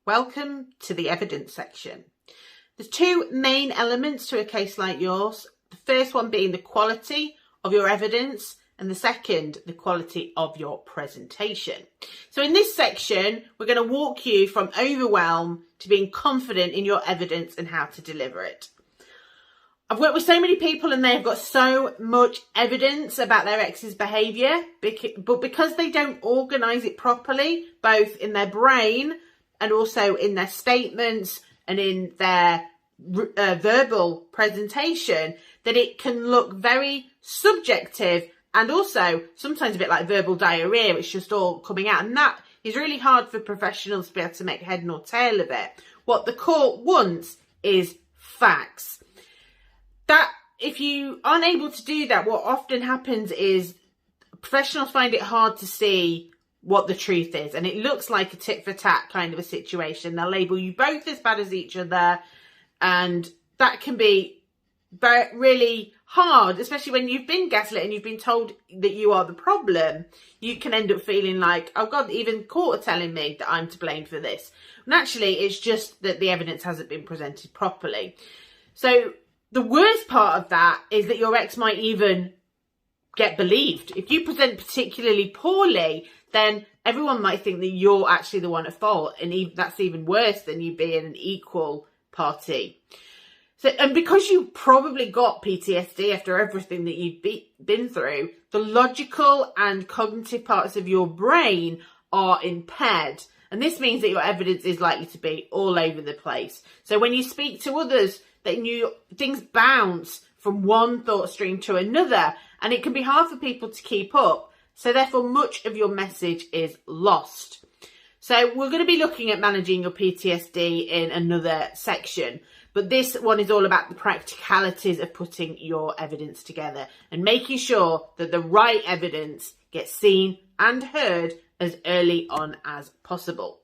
Welcome to the evidence section. There's two main elements to a case like yours. The first one being the quality of your evidence and the second, the quality of your presentation. So in this section, we're going to walk you from overwhelm to being confident in your evidence and how to deliver it. I've worked with so many people and they've got so much evidence about their ex's behaviour, but because they don't organise it properly, both in their brain and also in their statements and in their verbal presentation, that it can look very subjective and also sometimes a bit like verbal diarrhea. It's just all coming out, and that is really hard for professionals to be able to make head nor tail of it. What the court wants is facts. That if you aren't able to do that, what often happens is professionals find it hard to see what the truth is, and it looks like a tit for tat kind of a situation. They'll label you both as bad as each other, and that can be really hard, especially when you've been gaslit and you've been told that you are the problem. You can end up feeling like, oh God, even court are telling me that I'm to blame for this. And actually, it's just that the evidence hasn't been presented properly. So the worst part of that is that your ex might even get believed. If you present particularly poorly, then everyone might think that you're actually the one at fault, and that's even worse than you being an equal party. So, and because you probably got PTSD after everything that you've been through, the logical and cognitive parts of your brain are impaired. And this means that your evidence is likely to be all over the place. So when you speak to others, then things bounce from one thought stream to another, and it can be hard for people to keep up. So therefore, much of your message is lost. So we're going to be looking at managing your PTSD in another section. But this one is all about the practicalities of putting your evidence together and making sure that the right evidence gets seen and heard as early on as possible.